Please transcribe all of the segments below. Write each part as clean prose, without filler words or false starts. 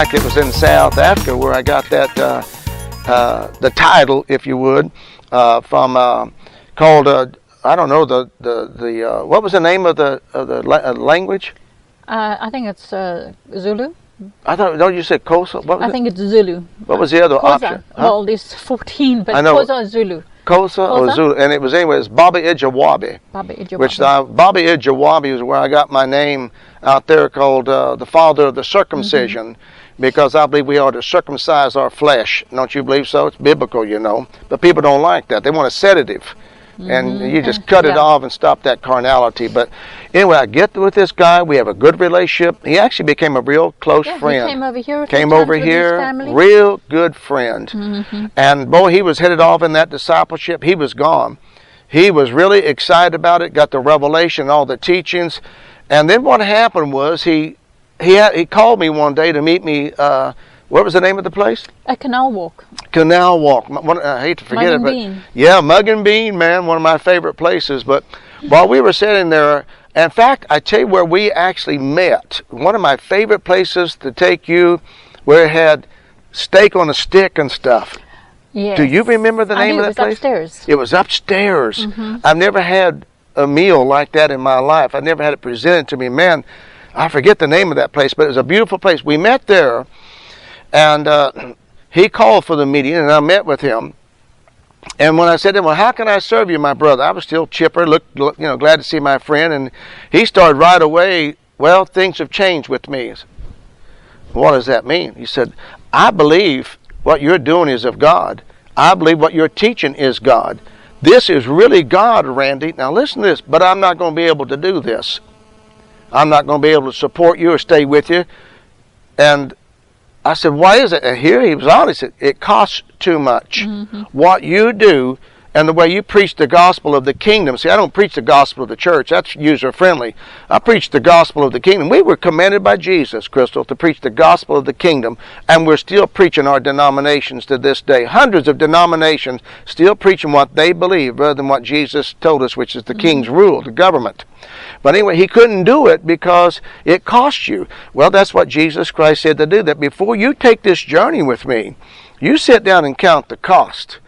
fact, it was in South Africa where I got that the title, if you would, from called I don't know the what was the name of the language? I think it's Zulu. I thought, no, you said Xhosa. What was I think it's Zulu. What was the other option? Huh? Well, there's 14, but Xhosa is Zulu. Xhosa or Zulu, and it was Baba Ijawabi. Baba Ijawabi. Which Baba Ijawabi is where I got my name out there, called the father of the circumcision, because I believe we are to circumcise our flesh. Don't you believe so? It's biblical, you know. But people don't like that. They want a sedative. And you just cut it off and stop that carnality. But anyway, I get with this guy. We have a good relationship. He actually became a real close friend. He came over here. Came over here. Real good friend. And boy, he was headed off in that discipleship. He was gone. He was really excited about it. Got the revelation, all the teachings. And then what happened was he called me one day to meet me. What was the name of the place? A Canal Walk. Canal Walk. I hate to forget Mug it, and Bean. Yeah, Mug and Bean, man, one of my favorite places. But while we were sitting there, in fact, I tell you where we actually met. One of my favorite places to take you, where it had steak on a stick and stuff. Yes. Do you remember the name of that place? Upstairs. It was upstairs. I've never had a meal like that in my life. I never had it presented to me. Man, I forget the name of that place, but it was a beautiful place. We met there. And he called for the meeting, and I met with him. And when I said to him, well, how can I serve you, my brother? I was still chipper, glad to see my friend. And he started right away, well, things have changed with me. I said, what does that mean? He said, I believe what you're doing is of God. I believe what you're teaching is God. This is really God, Randy. Now listen to this, but I'm not going to be able to do this. I'm not going to be able to support you or stay with you. And I said, why is it? And here he was honest. It costs too much. What you do and the way you preach the gospel of the kingdom. See, I don't preach the gospel of the church. That's user-friendly. I preach the gospel of the kingdom. We were commanded by Jesus, Crystal, to preach the gospel of the kingdom, and we're still preaching our denominations to this day. Hundreds of denominations still preaching what they believe rather than what Jesus told us, which is the king's rule, the government. But anyway, he couldn't do it because it cost you. Well, that's what Jesus Christ said to do, that before you take this journey with me, you sit down and count the cost.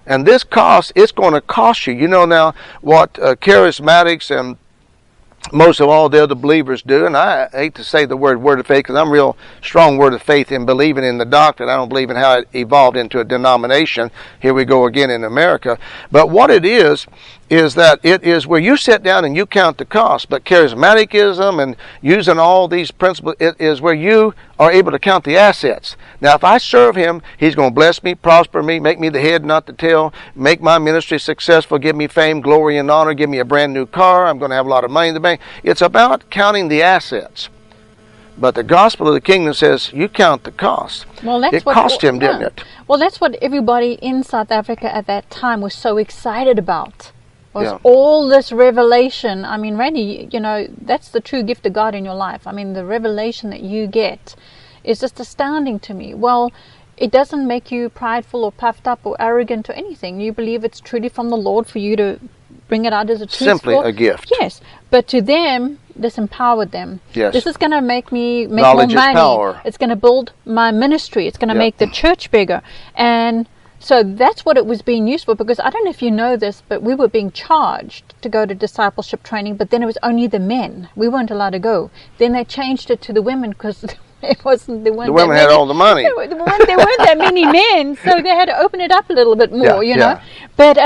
And this cost, it's going to cost you. You know now what charismatics and most of all the other believers do, and I hate to say the word of faith because I'm real strong word of faith in believing in the doctrine. I don't believe in how it evolved into a denomination. Here we go again in America. But what it is that it is where you sit down and you count the cost. But charismaticism and using all these principles, it is where you are able to count the assets. Now, if I serve him, he's going to bless me, prosper me, make me the head, not the tail, make my ministry successful, give me fame, glory, and honor, give me a brand new car. I'm going to have a lot of money in the bank. It's about counting the assets. But the gospel of the kingdom says you count the cost. Well, that's it cost him, didn't it? Well, that's what everybody in South Africa at that time was so excited about. Was all this revelation. I mean, Randy, you know, that's the true gift of God in your life. I mean, the revelation that you get is just astounding to me. Well, it doesn't make you prideful or puffed up or arrogant or anything. You believe it's truly from the Lord for you to bring it out as a truth. Simply a gift. Yes. But to them, this empowered them. Yes. This is going to make me make Knowledge more money. Is power. It's going to build my ministry. It's going to make the church bigger. And so that's what it was being used for, because I don't know if you know this, but we were being charged to go to discipleship training, but then it was only the men. We weren't allowed to go. Then they changed it to the women because it wasn't the women. The women had all the money. There weren't that many men, so they had to open it up a little bit more, you know. But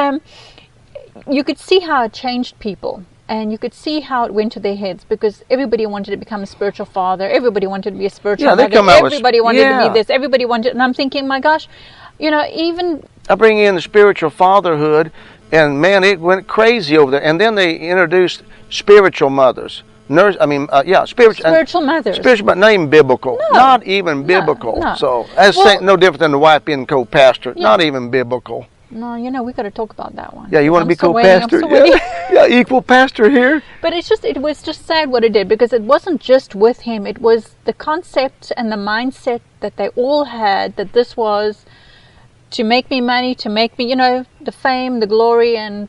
you could see how it changed people. And you could see how it went to their heads, because everybody wanted to become a spiritual father. Everybody wanted to be a spiritual mother. Everybody wanted to be this. Everybody wanted, and I'm thinking, my gosh, you know, even I bring in the spiritual fatherhood, and man, it went crazy over there. And then they introduced spiritual mothers. Spiritual mothers. Spiritual, but not even biblical. No. Not even biblical. No. So that's no different than the wife being co-pastor. Not even biblical. No, you know, we got to talk about that one. Yeah, you want to be co-pastor? Yeah, equal pastor here. But it was just sad what it did, because it wasn't just with him. It was the concept and the mindset that they all had, that this was to make me money, to make me, you know, the fame, the glory, and